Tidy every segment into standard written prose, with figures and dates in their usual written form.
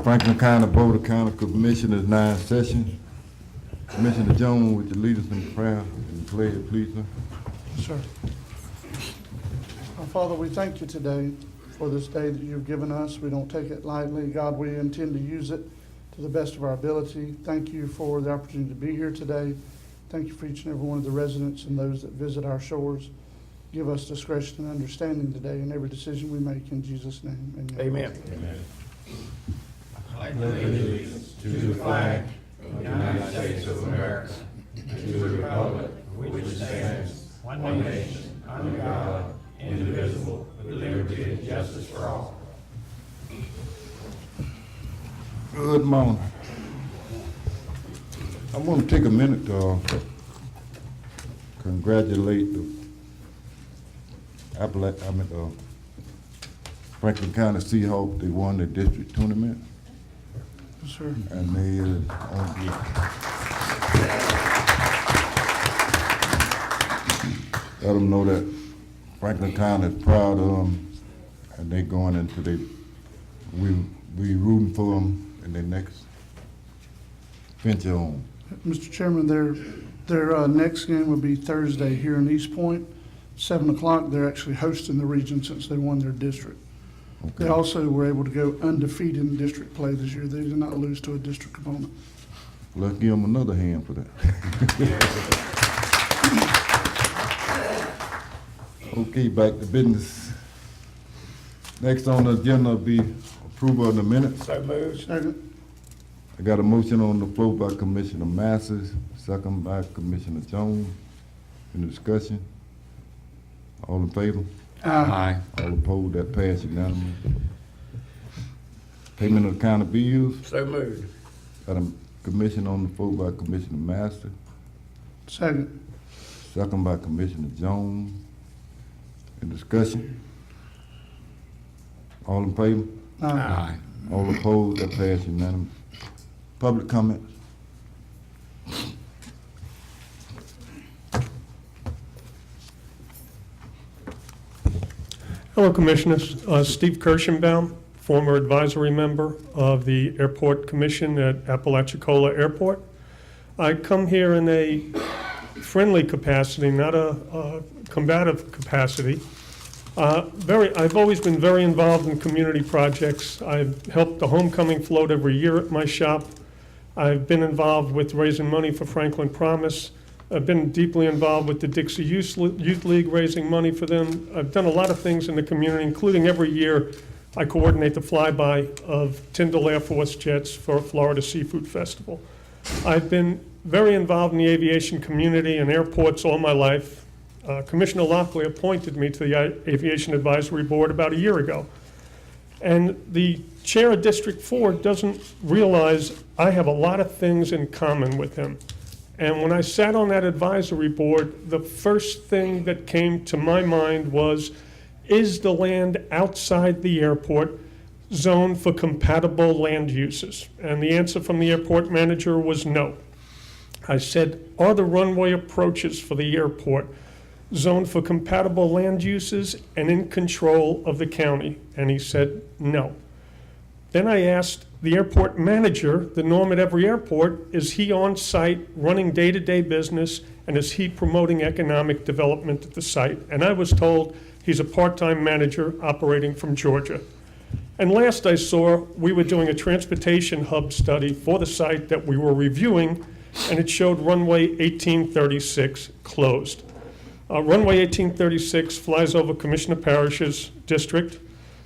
Franklin County Board of County Commissioners 9 session. Commissioner Jones, would you lead us in prayer and pledge, please, sir? Sir. Our Father, we thank you today for this day that you've given us. We don't take it lightly. God, we intend to use it to the best of our ability. Thank you for the opportunity to be here today. Thank you for each and every one of the residents and those that visit our shores. Give us discretion and understanding today in every decision we make. In Jesus' name, amen. Amen. I pledge allegiance to the flag of the United States of America and to the republic for which it stands, one nation, under God, indivisible, with liberty and justice for all. Good morning. I want to take a minute to congratulate the Franklin County Seahawks. They won the district tournament, Yes, sir. and they let them know that Franklin County is proud of them, and they going into we rooting for them in their next venture on. Mr. Chairman, their next game will be Thursday here in East Point, 7 o'clock. They're actually hosting the region since they won their district. They Okay. also were able to go undefeated in district play this year. They did not lose to a district opponent. Let's give them another hand for that. Okay, back to business. Next on the agenda will be approval of the minutes. So moved. Second. I got a motion on the floor by Commissioner Masters, second by Commissioner Jones. Any discussion? All in favor? Aye. All opposed? That passed unanimously. Payment of county bills. So moved. Got a commission on the floor by Commissioner Master, Second. second by Commissioner Jones. Any discussion? All in favor? Aye. All opposed? That passed unanimously. Public comments? Hello, Commissioners. Steve Kirschenbaum, former advisory member of the Airport Commission at Apalachicola Airport. I come here in a friendly capacity, not a combative capacity. I've always been very involved in community projects. I've helped the homecoming float every year at my shop. I've been involved with raising money for Franklin Promise. I've been deeply involved with the Dixie Youth League, raising money for them. I've done a lot of things in the community, including every year I coordinate the flyby of Tyndall Air Force jets for Florida Seafood Festival. I've been very involved in the aviation community and airports all my life. Commissioner Lockley appointed me to the Aviation Advisory Board about a year ago. And the chair of District 4 doesn't realize I have a lot of things in common with him. And when I sat on that advisory board, the first thing that came to my mind was, is the land outside the airport zoned for compatible land uses? And the answer from the airport manager was no. I said, are the runway approaches for the airport zoned for compatible land uses and in control of the county? And he said, no. Then I asked the airport manager, the norm at every airport, is he on site running day-to-day business, and is he promoting economic development at the site? And I was told he's a part-time manager operating from Georgia. And last I saw, we were doing a transportation hub study for the site that we were reviewing, and it showed runway 1836 closed. Runway 1836 flies over Commissioner Parrish's district.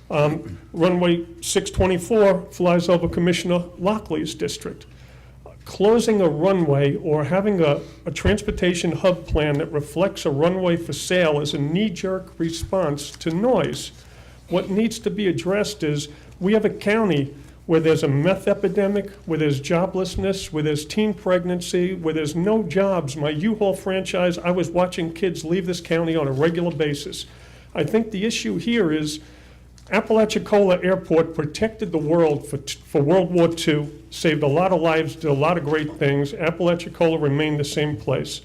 Runway 624 flies over Commissioner Lockley's district. Closing a runway or having a transportation hub plan that reflects a runway for sale is a knee-jerk response to noise. What needs to be addressed is we have a county where there's a meth epidemic, where there's joblessness, where there's teen pregnancy, where there's no jobs. My U-Haul franchise, I was watching kids leave this county on a regular basis. I think the issue here is Apalachicola Airport protected the world for World War II, saved a lot of lives, did a lot of great things. Apalachicola remained the same place.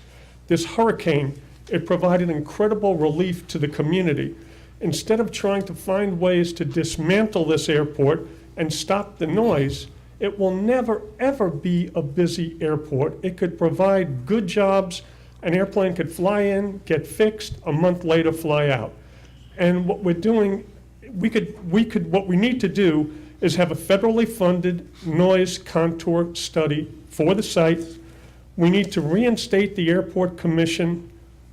This hurricane, it provided incredible relief to the community. Instead of trying to find ways to dismantle this airport, and stop the noise, it will never, ever be a busy airport. It could provide good jobs. An airplane could fly in, get fixed, a month later fly out. And what we're doing, what we need to do is have a federally funded noise contour study for the site. We need to reinstate the Airport Commission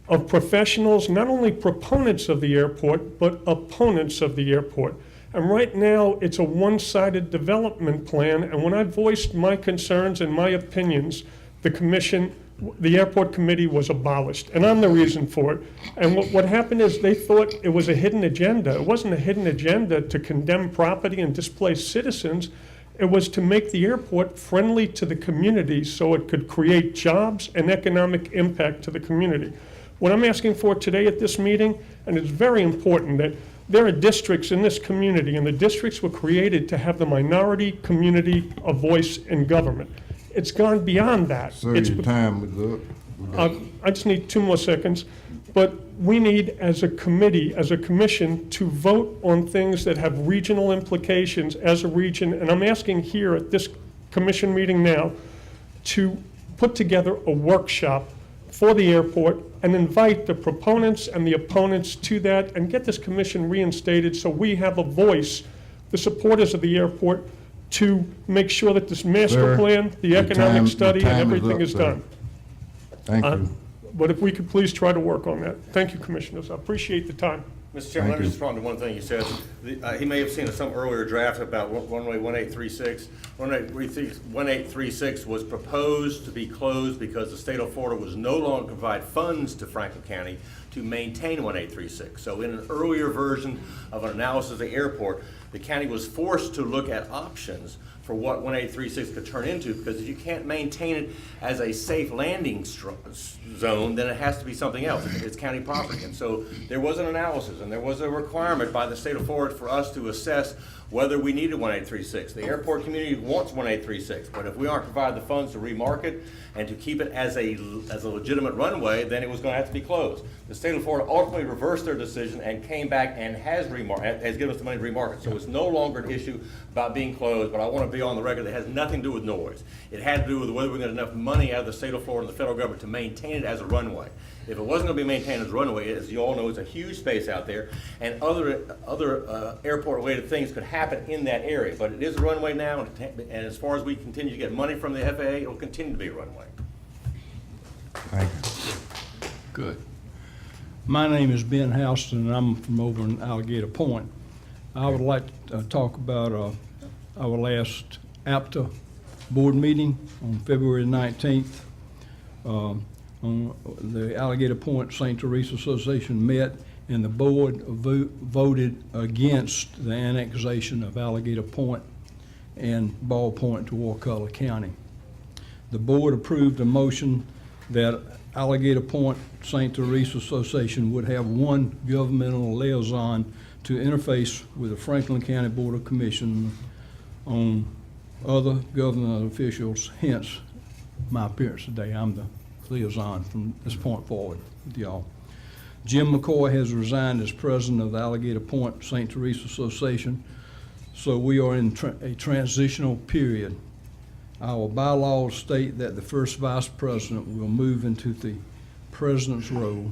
of professionals, not only proponents of the airport, but opponents of the airport. And right now, it's a one-sided development plan, and when I voiced my concerns and my opinions, the airport committee was abolished, and I'm the reason for it. And what happened is they thought it was a hidden agenda. It wasn't a hidden agenda to condemn property and displace citizens. It was to make the airport friendly to the community so it could create jobs and economic impact to the community. What I'm asking for today at this meeting, and it's very important, that there are districts in this community, and the districts were created to have the minority community a voice in government. It's gone beyond that. Sir, It's your time is up. We got- I just need 2 more seconds. But we need, as a committee, as a commission, to vote on things that have regional implications as a region. And I'm asking here at this commission meeting now to put together a workshop for the airport and invite the proponents and the opponents to that and get this commission reinstated so we have a voice, the supporters of the airport, to make sure that this master Sir, plan, the your economic time- study, your and time is everything up, is sir. done. Thank you. But if we could please try to work on that. Thank you, Commissioners. I appreciate the time. Mr. Chairman, let Thank me you. respond to one thing you said. He may have seen some earlier draft about one-way 1836. 1836 was proposed to be closed because the state of Florida was no longer provide funds to Franklin County to maintain 1836. So in an earlier version of an analysis of the airport, the county was forced to look at options for what 1836 could turn into, because if you can't maintain it as a safe landing zone, then it has to be something else. It's county property. And so there was an analysis, and there was a requirement by the state of Florida for us to assess whether we needed 1836. The airport community wants 1836, but if we aren't provided the funds to remarket and to keep it as a legitimate runway, then it was going to have to be closed. The state of Florida ultimately reversed their decision and came back and has given us the money to remarket. So it's no longer an issue about being closed, but I want to be on the record that it has nothing to do with noise. It had to do with whether we got enough money out of the state of Florida and the federal government to maintain it as a runway. If it wasn't going to be maintained as a runway, as you all know, it's a huge space out there, and other airport-related things could happen in that area. But it is a runway now, and as far as we continue to get money from the FAA, it will continue to be a runway. Thank you. Good. My name is Ben Houston, and I'm from over in Alligator Point. I would like to talk about our last APTA board meeting on February 19th. The Alligator Point St. Teresa Association met, and the board voted against the annexation of Alligator Point and Ball Point to Wakulla County. The board approved a motion that Alligator Point St. Teresa Association would have one governmental liaison to interface with the Franklin County Board of Commissioners on other government officials, hence my appearance today. I'm the liaison from this point forward with y'all. Jim McCoy has resigned as president of the Alligator Point St. Teresa Association, so we are in a transitional period. Our bylaws state that the first vice president will move into the president's role.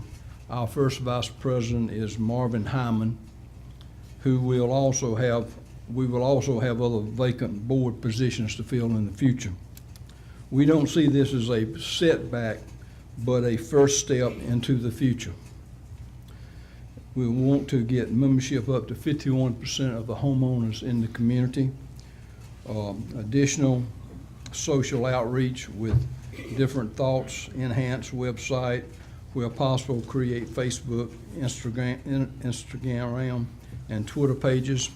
Our first vice president is Marvin Hyman, who we will also have other vacant board positions to fill in the future. We don't see this as a setback, but a first step into the future. We want to get membership up to 51% of the homeowners in the community. Additional social outreach with different thoughts, enhanced website, where possible, create Facebook, Instagram, and Twitter pages.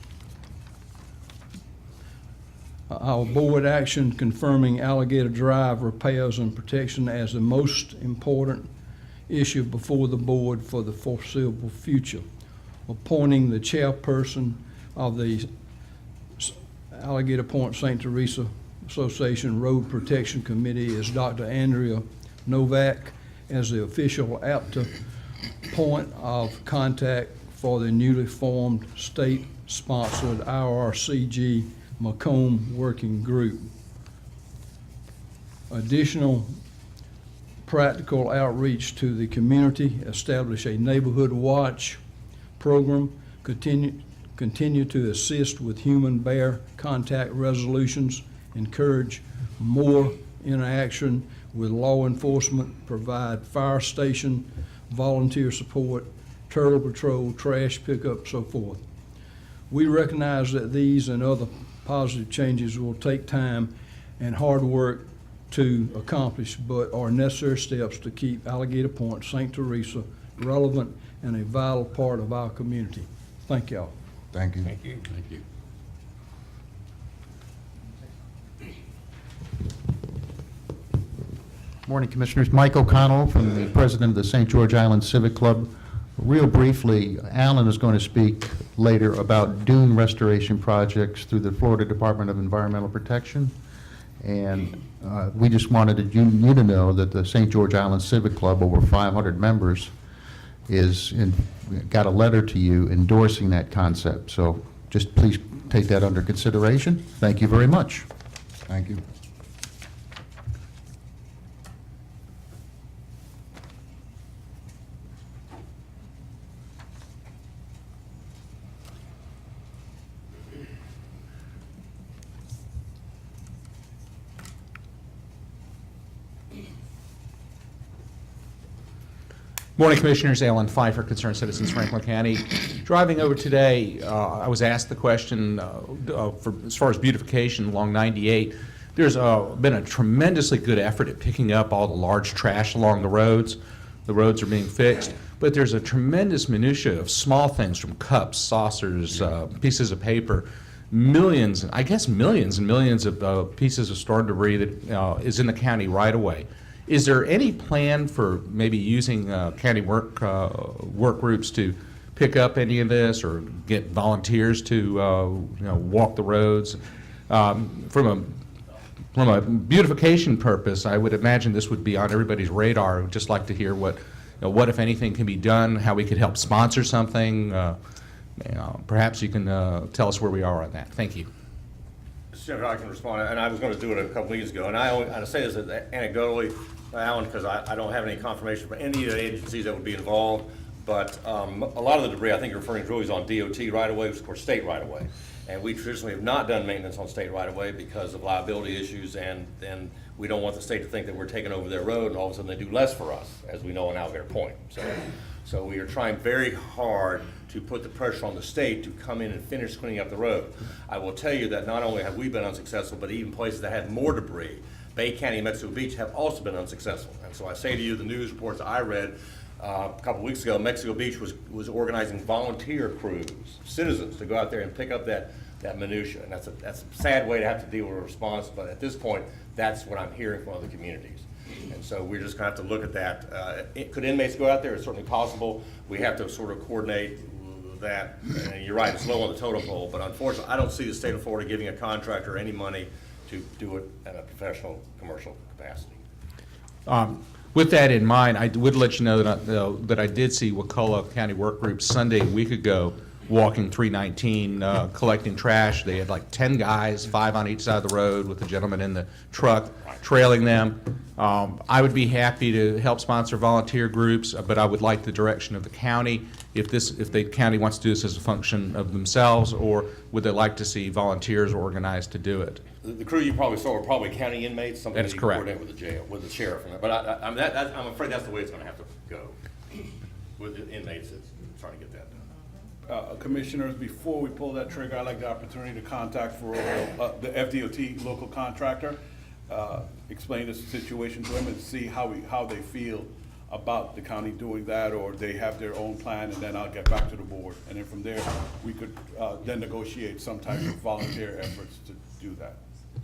Our board action confirming Alligator Drive repairs and protection as the most important issue before the board for the foreseeable future. Appointing the chairperson of the Alligator Point St. Teresa Association Road Protection Committee is Dr. Andrea Novak as the official APTA point of contact for the newly formed state-sponsored IRCG Macomb Working Group. Additional practical outreach to the community, establish a neighborhood watch program, continue to assist with human bear contact resolutions, encourage more interaction with law enforcement, provide fire station volunteer support, turtle patrol, trash pickup, so forth. We recognize that these and other positive changes will take time and hard work to accomplish, but are necessary steps to keep Alligator Point, St. Teresa relevant and a vital part of our community. Thank y'all. Thank you. Thank you. Thank you. Morning, Commissioners. Mike O'Connell, from the President of the St. George Island Civic Club. Real briefly, Alan is going to speak later about dune restoration projects through the Florida Department of Environmental Protection. And we just wanted you to know that the St. George Island Civic Club, over 500 members, got a letter to you endorsing that concept. So just please take that under consideration. Thank you very much. Thank you. Morning, Commissioners. Alan Pfeiffer, Concerned Citizens, Franklin County. Driving over today, I was asked the question, as far as beautification along 98, there's been a tremendously good effort at picking up all the large trash along the roads. The roads are being fixed, but there's a tremendous minutia of small things from cups, saucers, pieces of paper, millions, I guess millions and millions of pieces of storm debris that is in the county right away. Is there any plan for maybe using county work groups to pick up any of this, or get volunteers to walk the roads? From a beautification purpose, I would imagine this would be on everybody's radar. I would just like to hear what if anything can be done, how we could help sponsor something. Perhaps you can tell us where we are on that. Thank you. Mr. Chairman, I can respond, and I was going to do it a couple weeks ago, and I say this anecdotally, Alan, because I don't have any confirmation from any of the agencies that would be involved, but a lot of the debris I think you're referring to is on DOT right-of-way, which is of course state right-of-way. And we traditionally have not done maintenance on state right-of-way because of liability issues, and then we don't want the state to think that we're taking over their road, and all of a sudden they do less for us, as we know in Alligator Point. So we are trying very hard to put the pressure on the state to come in and finish cleaning up the road. I will tell you that not only have we been unsuccessful, but even places that have more debris, Bay County and Mexico Beach, have also been unsuccessful. And so I say to you, the news reports I read a couple weeks ago, Mexico Beach was organizing volunteer crews, citizens, to go out there and pick up that minutia. And that's a sad way to have to deal with a response, but at this point, that's what I'm hearing from other communities. And so we're just going to have to look at that. Could inmates go out there? It's certainly possible. We have to sort of coordinate that. And you're right, it's low on the totem pole, but unfortunately, I don't see the state of Florida giving a contractor any money to do it in a professional, commercial capacity. With that in mind, I would let you know that I did see Wakulla County Work Group Sunday a week ago walking 319, collecting trash. They had like 10 guys, 5 on each side of the road, with a gentleman in the truck trailing them. I would be happy to help sponsor volunteer groups, but I would like the direction of the county. If the county wants to do this as a function of themselves, or would they like to see volunteers organized to do it? The crew you probably saw were probably county inmates, something That's that you correct. coordinate with the jail, with the sheriff. But I'm afraid that's the way it's going to have to go with the inmates that's trying to get that done. Commissioners, before we pull that trigger, I'd like the opportunity to contact for the FDOT local contractor, explain the situation to him and see how they feel about the county doing that, or they have their own plan, and then I'll get back to the board. And then from there, we could then negotiate some type of volunteer efforts to do that,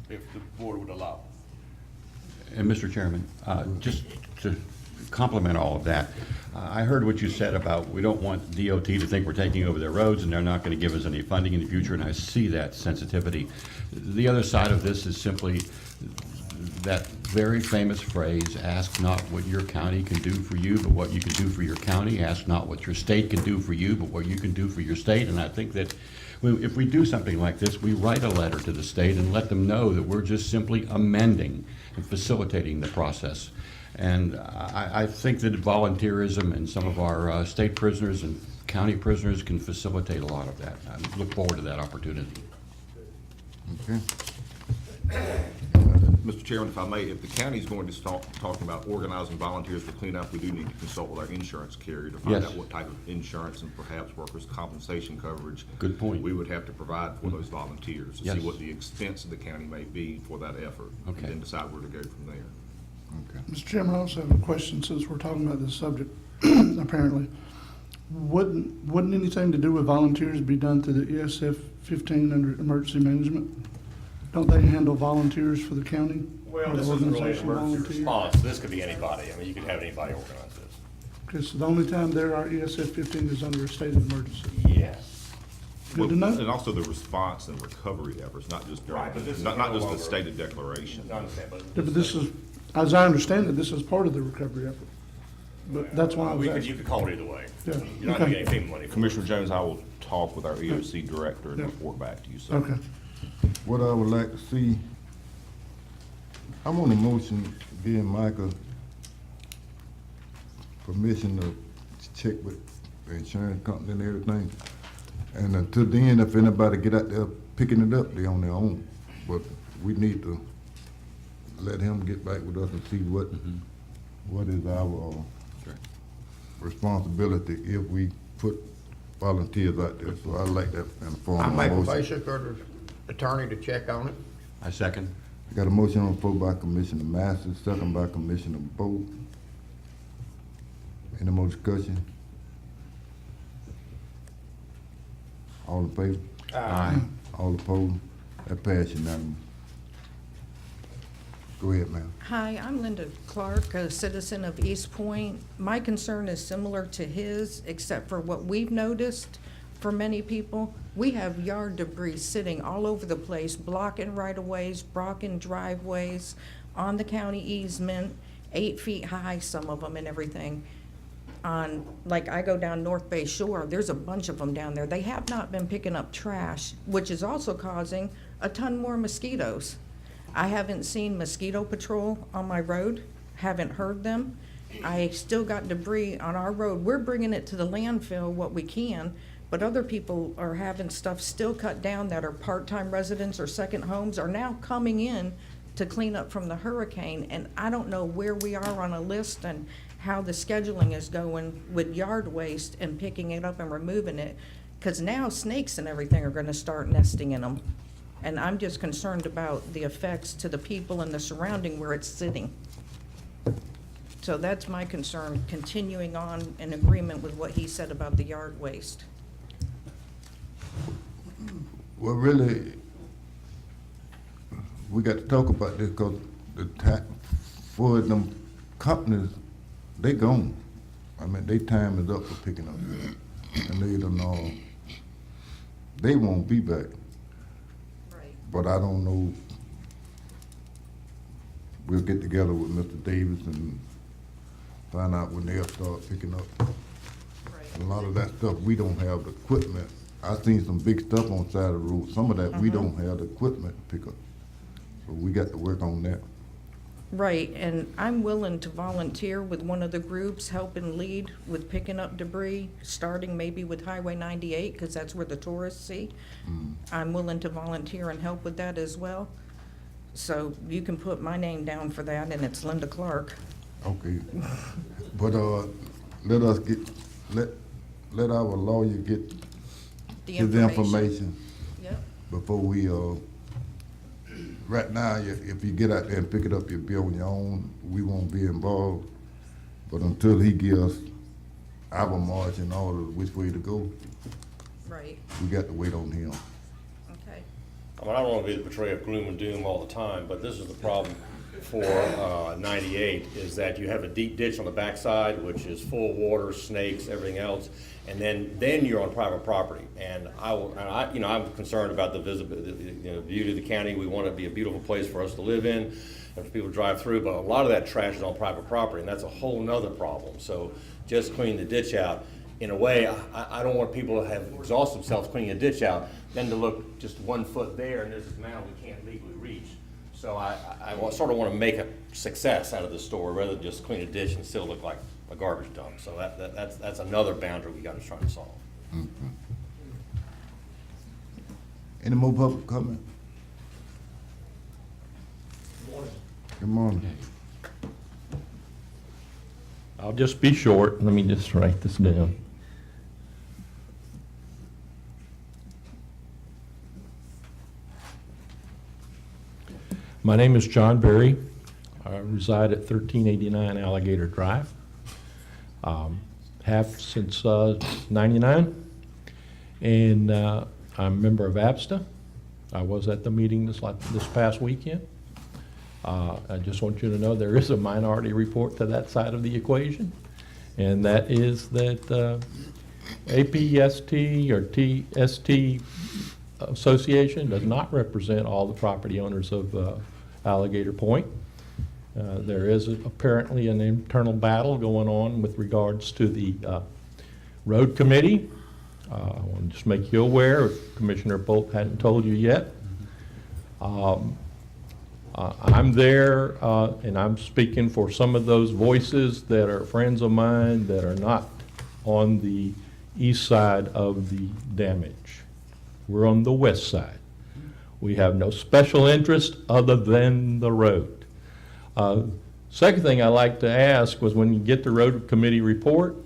if the board would allow. And Mr. Chairman, just to complement all of that, I heard what you said about we don't want DOT to think we're taking over their roads and they're not going to give us any funding in the future, and I see that sensitivity. The other side of this is simply that very famous phrase, ask not what your county can do for you, but what you can do for your county. Ask not what your state can do for you, but what you can do for your state. And I think that If we do something like this, we write a letter to the state and let them know that we're just simply amending and facilitating the process. And I think that volunteerism and some of our state prisoners and county prisoners can facilitate a lot of that. I look forward to that opportunity. Okay. Mr. Chairman, if I may, if the county's going to start talking about organizing volunteers for cleanup, we do need to consult with our insurance carrier to find Yes. out what type of insurance and perhaps workers' compensation coverage. Good point. We would have to provide for those volunteers to see Yes. what the expense of the county may be for that effort. Okay. And then decide where to go from there. Mr. Chairman, I also have a question since we're talking about this subject, apparently. Wouldn't anything to do with volunteers be done through the ESF 15 under emergency management? Don't they handle volunteers for the county? Well, Or this the isn't really an organization emergency volunteer? response. This could be anybody. I mean, you could have anybody organize this. Because the only time there are ESF 15 is under a state of emergency. Yes. Good to know. And also the response and recovery efforts, not just Right, but this is not no just the longer- stated declaration. I understand, but. Yeah, but this is, as I understand it, this is part of the recovery effort. But that's why I was You asking. could call it either way. Yeah, You're not okay. getting any FEMA money. Commissioner Jones, I will talk with our EOC director and Yeah. report back to you, sir. Okay. What I would like to see, I want a motion giving Michael permission to check with the insurance company and everything. And until then, if anybody get out there picking it up, they on their own. But we need to let him get back with us and see what is our responsibility if we put volunteers out there. So I like that in the form I of a make a motion. motion for the attorney to check on it. I second. Got a motion on the floor by Commissioner Masters, second by Commissioner Bowe. Any more discussion? All in favor? Aye. All opposed? That passed unanimous. Go ahead, ma'am. Hi, I'm Linda Clark, a citizen of East Point. My concern is similar to his, except for what we've noticed for many people. We have yard debris sitting all over the place, blocking right-of-ways, blocking driveways, on the county easement, 8 feet high, some of them and everything. Like I go down North Bay Shore, there's a bunch of them down there. They have not been picking up trash, which is also causing a ton more mosquitoes. I haven't seen mosquito patrol on my road, haven't heard them. I still got debris on our road. We're bringing it to the landfill what we can, but other people are having stuff still cut down that are part-time residents or second homes are now coming in to clean up from the hurricane. And I don't know where we are on a list and how the scheduling is going with yard waste and picking it up and removing it. Because now snakes and everything are gonna start nesting in them. And I'm just concerned about the effects to the people in the surrounding where it's sitting. So that's my concern, continuing on in agreement with what he said about the yard waste. Well, really, we got to talk about this because for them companies, they gone. I mean, their time is up for picking up. And they don't know, they won't be back. Right. But I don't know, we'll get together with Mr. Davis and find out when they'll start picking up. Right. A lot of that stuff, we don't have the equipment. I seen some big stuff on the side of the road. Some of that, we don't have the equipment to pick up. So we got to work on that. Right, and I'm willing to volunteer with one of the groups, help and lead with picking up debris, starting maybe with Highway 98, because that's where the tourists see. I'm willing to volunteer and help with that as well. So you can put my name down for that, and it's Linda Clark. Okay. But, let us get, let our lawyer get The his information Yep, before we, right now, if you get out there and pick it up, you'll be on your own. We won't be involved. But until he gives our marching orders which way to go, right, we got to wait on him. okay. I mean, I don't want to be the portrayal of gloom and doom all the time, but this is the problem for 98, is that you have a deep ditch on the backside, which is full of water, snakes, everything else, and then you're on private property. And I'm concerned about the visibility, the beauty of the county. We want it to be a beautiful place for us to live in and for people to drive through, but a lot of that trash is on private property, and that's a whole nother problem. So just clean the ditch out. in a way, I don't want people to have exhausted themselves cleaning a ditch out, then to look just 1 foot there and there's this mound we can't legally reach. So I sort of want to make a success out of the store rather than just clean a ditch and still look like a garbage dump. So that's another boundary we got to try to solve. Any more public comment? Good morning. I'll just be short. Let me just write this down. My name is John Berry. I reside at 1389 Alligator Drive. Have since 99. And I'm a member of ABSTA. I was at the meeting this past weekend. I just want you to know there is a minority report to that side of the equation, and that is that APST or TST Association does not represent all the property owners of Alligator Point. There is apparently an internal battle going on with regards to the road committee. I want to just make you aware, if Commissioner Bolt hadn't told you yet. I'm there, and I'm speaking for some of those voices that are friends of mine that are not on the east side of the damage. We're on the west side. We have no special interest other than the road. Second thing I like to ask was when you get the road committee report,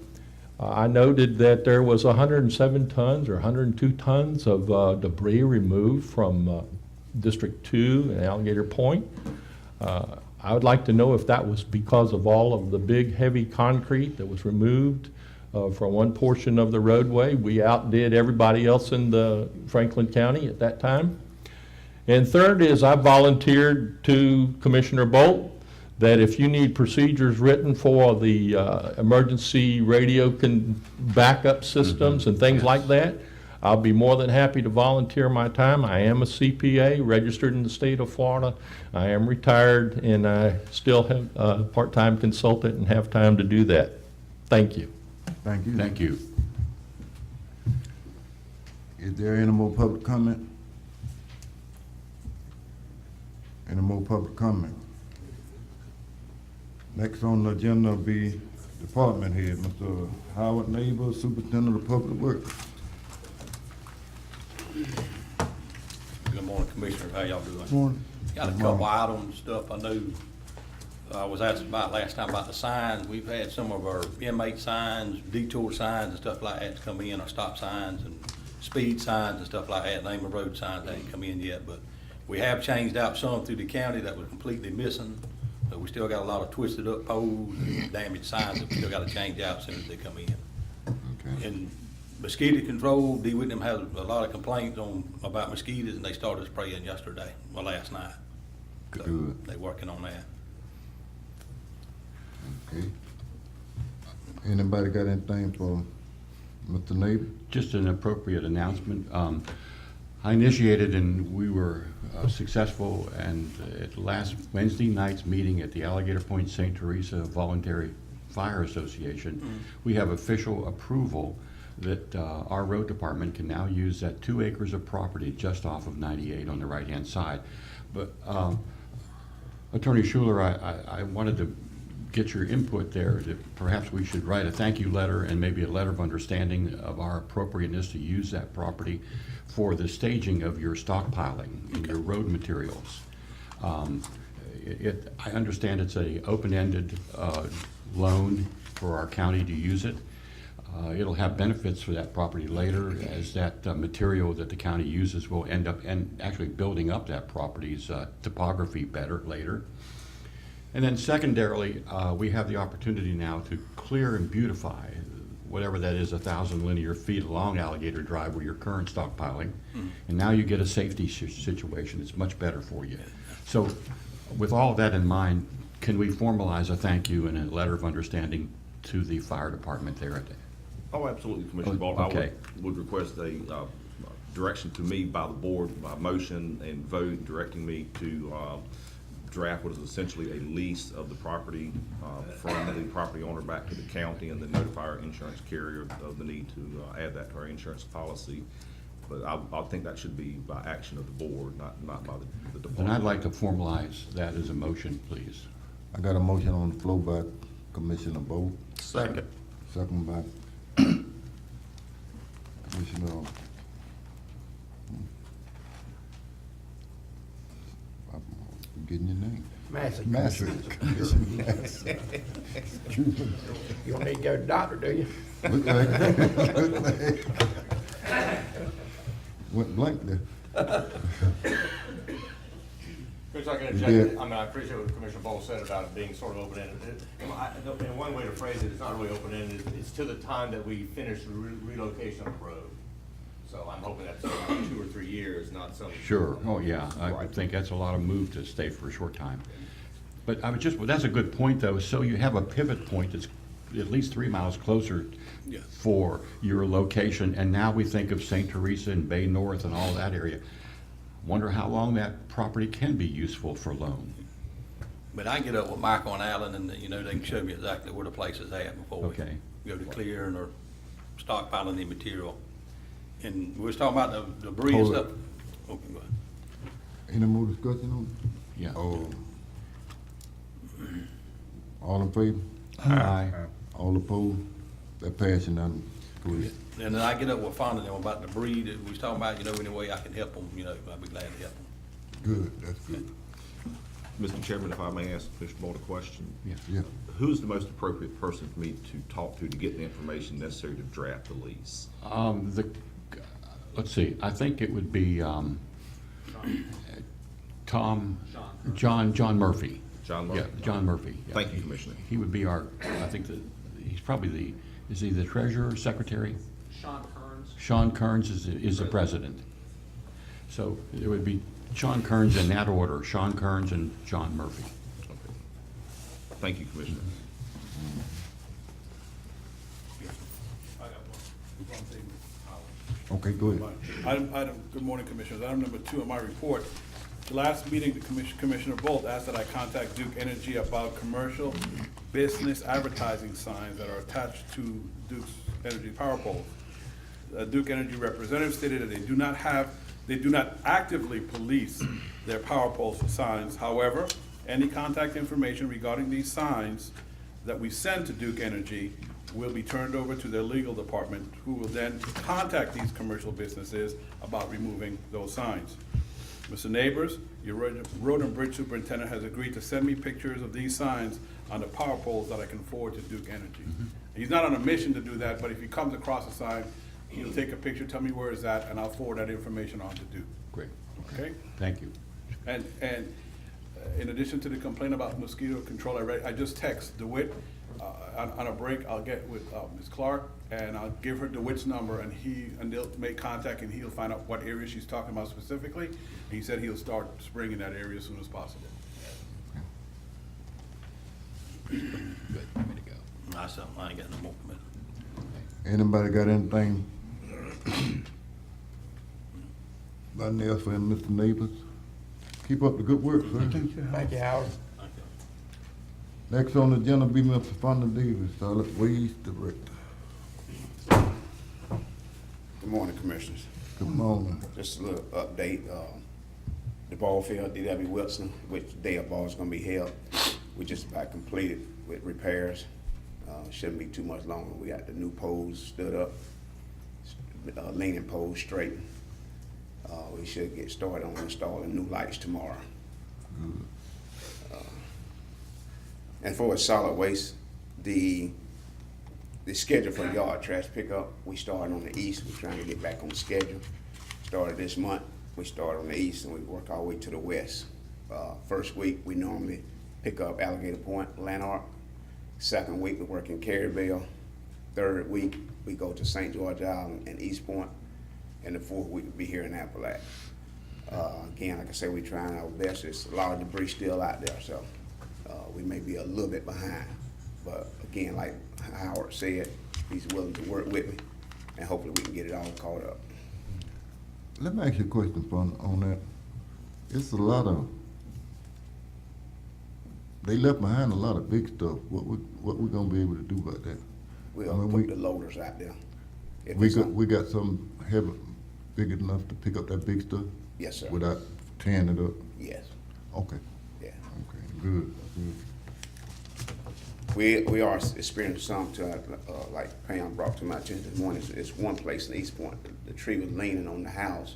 I noted that there was 107 tons or 102 tons of debris removed from District 2 and Alligator Point. I would like to know if that was because of all of the big heavy concrete that was removed from one portion of the roadway. We outdid everybody else in the Franklin County at that time. And third is I volunteered to Commissioner Bolt that if you need procedures written for the emergency radio backup systems and things like that, I'll be more than happy to volunteer my time. I am a CPA, registered in the state of Florida. I am retired, and I still have a part-time consultant and have time to do that. Thank you. Thank you. Thank you. Is there any more public comment? Any more public comment? Next on the agenda will be Department Head, Mr. Howard Neighbor, Superintendent of Public Works. Good morning, Commissioner. How y'all doing? Morning. Got a couple items, stuff I knew I was asked about last time about the signs. We've had some of our inmate signs, detour signs and stuff like that come in, our stop signs and speed signs and stuff like that, name of road signs, that ain't come in yet, but we have changed out some through the county that was completely missing. So we still got a lot of twisted up poles and damaged signs that we still gotta change out as soon as they come in. Okay. And mosquito control, D. Whitney has a lot of complaints about mosquitoes, and they started spraying last night. So Good. they working on that. Okay. Anybody got anything for Mr. Neighbor? Just an appropriate announcement. I initiated and we were successful, and at last Wednesday night's meeting at the Alligator Point St. Teresa Voluntary Fire Association, we have official approval that our road department can now use that 2 acres of property just off of 98 on the right-hand side. But Attorney Schuler, I wanted to get your input there, that perhaps we should write a thank you letter and maybe a letter of understanding of our appropriateness to use that property for the staging of your stockpiling and your road materials. I understand it's a open-ended loan for our county to use it. It'll have benefits for that property later, as that material that the county uses will end up actually building up that property's topography better later. And then secondarily, we have the opportunity now to clear and beautify whatever that is, 1,000 linear feet along Alligator Drive where you're current stockpiling. And now you get a safety situation. It's much better for you. So with all of that in mind, can we formalize a thank you and a letter of understanding to the fire department there at the... Oh, absolutely, Commissioner Ball. Okay. I would request a direction to me by the board, by motion and vote, directing me to draft was essentially a lease of the property from the property owner back to the county, and then notify our insurance carrier of the need to add that to our insurance policy. But I think that should be by action of the board, not by the department. And I'd like to formalize that as a motion, please. I got a motion on the floor by Commissioner Bo, Second. second by Commissioner. I'm getting your name. Massey. Massey. Commissioner Massey. You don't need to go to the doctor, do you? Look like, look like. Went blank there. Chris, I can You interject. did. I mean, I appreciate what Commissioner Bowe said about it being sort of open-ended. And one way to phrase it, it's not really open-ended, it's to the time that we finish the relocation of the road. So I'm hoping that's 2 or 3 years, not some. Sure, oh, yeah, I Right. would think that's a lot of move to stay for a short time. But I would just, well, that's a good point, though, so you have a pivot point that's at least 3 miles closer Yes. for your location, and now we think of St. Teresa and Bay North and all that area. Wonder how long that property can be useful for loan. But I can get up with Michael and Alan, and, you know, they can show me exactly where the place is at before Okay. we go to clearing or stockpiling the material. And we was talking about the debris and Hold stuff. it. Okay, go ahead. Any more discussion on it? Yeah. Oh. All in favor? Aye. All opposed? That passing on, please. And then I get up with Fonda and them about the debris that we was talking about, you know, any way I can help them, you know, I'd be glad to help them. Good, that's good. Mr. Chairman, if I may ask Mr. Bolt a question? Yes. Yeah. Who's the most appropriate person for me to talk to get the information necessary to draft the lease? Let's see, I think it would be, John Murphy. John Murphy? Yeah, John Murphy. Yeah. Thank you, Commissioner. He would be our, I think that, he's probably is he the treasurer, secretary? Sean Kearns is the president. So it would be Sean Kearns in that order, Sean Kearns and John Murphy. Okay. Thank you, Commissioner. Okay, go ahead. Good morning, Commissioners. Item number 2 on my report. The last meeting, the Commissioner Bolt asked that I contact Duke Energy about commercial business advertising signs that are attached to Duke's Energy power poles. Duke Energy representative stated that they do not actively police their power poles for signs. However, any contact information regarding these signs that we send to Duke Energy will be turned over to their legal department, who will then contact these commercial businesses about removing those signs. Mr. Neighbors, your road and bridge superintendent has agreed to send me pictures of these signs on the power poles that I can forward to Duke Energy. He's not on a mission to do that, but if he comes across a sign, he'll take a picture, tell me where it's at, and I'll forward that information on to Duke. Great. Okay? Thank you. And in addition to the complaint about mosquito control, I just text DeWitt. On a break, I'll get with Ms. Clark, and I'll give her DeWitt's number, and they'll make contact, and he'll find out what area she's talking about specifically. He said he'll start spraying in that area as soon as possible. Good, way to go. I ain't got no more commitment. Anybody got anything? Nothing else for him, Mr. Neighbors? Keep up the good work, sir. Thank you, Howard. Next on the agenda be Mr. Fonda Davis, Solid Waste Director. Good morning, Commissioners. Good morning. Just a little update. The ball field, D.W. Wilson, which day of ball is gonna be held. We just about completed with repairs. Shouldn't be too much longer. We got the new poles stood up, leaning poles straight. We should get started on installing new lights tomorrow. And for solid waste, the schedule for yard trash pickup, we started on the east. We're trying to get back on schedule. Started this month. We started on the east and we work our way to the west. First week, we normally pick up Alligator Point, Lanark. Second week, we work in Caryville. Third week, we go to St. George Island and East Point. And the fourth week, we'll be here in Appalachia. Again, like I say, we're trying our best. There's a lot of debris still out there, so we may be a little bit behind. But again, like Howard said, he's willing to work with me, and hopefully we can get it all caught up. Let me ask you a question on that. It's a lot of they left behind a lot of big stuff. What we gonna be able to do about that? We'll I mean, put we- the loaders out there. If We it's got, on- we got some heavy, big enough to pick up that big stuff Yes, sir. without tearing it up? Yes, Okay, yeah. okay, good, good. We are experiencing some to, like Pam brought to my attention this morning, it's one place in East Point, the tree was leaning on the house,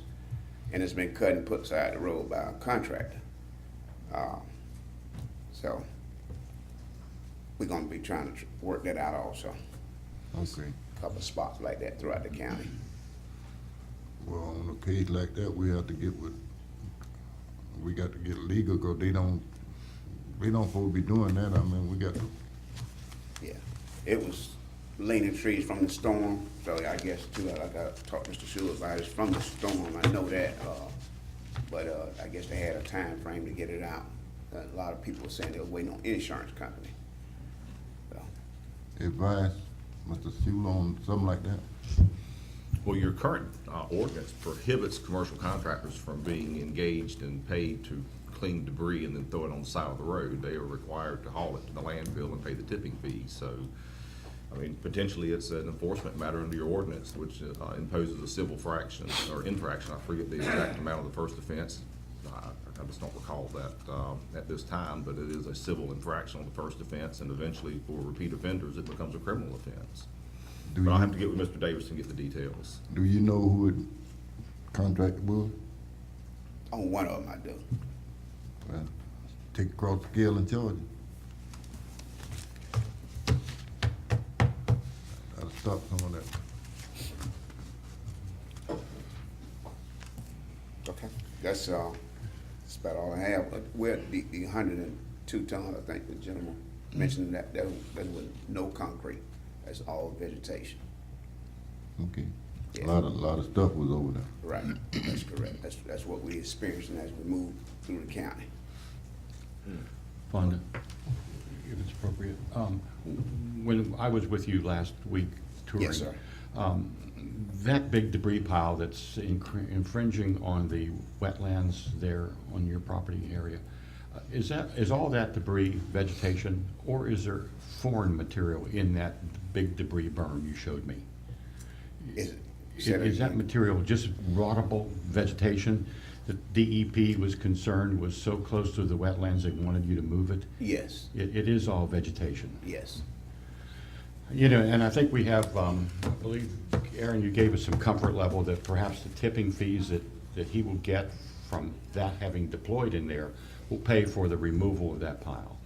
and it's been cut and put side the road by a contractor. So, we're gonna be trying to work that out also. Okay. Couple spots like that throughout the county. Well, on a case like that, we have to get with, we got to get legal, cause they don't supposed to be doing that. I mean, we got to, Yeah, it was leaning trees from the storm, so I guess too, like I talked to Mr. Schuler about it, it's from the storm, I know that, but I guess they had a time frame to get it out. A lot of people were saying they were waiting on insurance company. So, advise Mr. Sewell on something like that. Well, your current ordinance prohibits commercial contractors from being engaged and paid to clean debris and then throw it on the side of the road. They are required to haul it to the landfill and pay the tipping fee. So, I mean, potentially it's an enforcement matter under your ordinance, which imposes a civil fraction or infraction. I forget the exact amount of the first offense. I just don't recall that at this time, but it is a civil infraction on the first offense, and eventually for repeat offenders, it becomes a criminal offense. Do But I'll you- have to get with Mr. Davis and get the details. Do you know who it contracted was? on one of them I do. Well, take across the scale and charge it. That'll stop some of that. Okay. That's about all I have. But we're at the 102 tons, I think the gentleman mentioned that was no concrete. That's all vegetation. Okay. Yeah. A lot of stuff was over there. Right, that's correct. That's what we experiencing as we move through the county. Fonda, if it's appropriate. When I was with you last week touring. Yes, sir. That big debris pile that's infringing on the wetlands there on your property area, is all that debris vegetation, or is there foreign material in that big debris berm you showed me? Is that material just rottable vegetation? The DEP was concerned was so close to the wetlands they wanted you to move it? Yes, It is all vegetation. yes. You know, and I think we have, I believe, Aaron, you gave us some comfort level that perhaps the tipping fees that he will get from that having deployed in there will pay for the removal of that pile.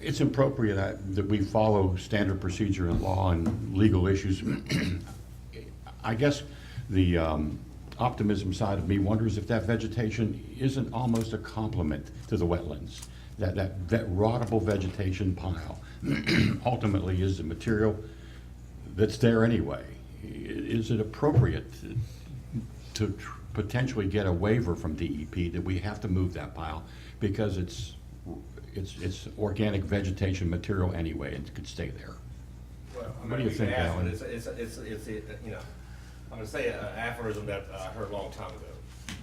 It's appropriate that we follow standard procedure in law and legal issues. I guess the optimism side of me wonders if that vegetation isn't almost a complement to the wetlands. That rottable vegetation pile ultimately is the material that's there anyway. Is it appropriate to potentially get a waiver from DEP that we have to move that pile because it's organic vegetation material anyway and could stay there? Well, What do you think, Alan? It's, you know, I'm gonna say an aphorism that I heard a long time ago.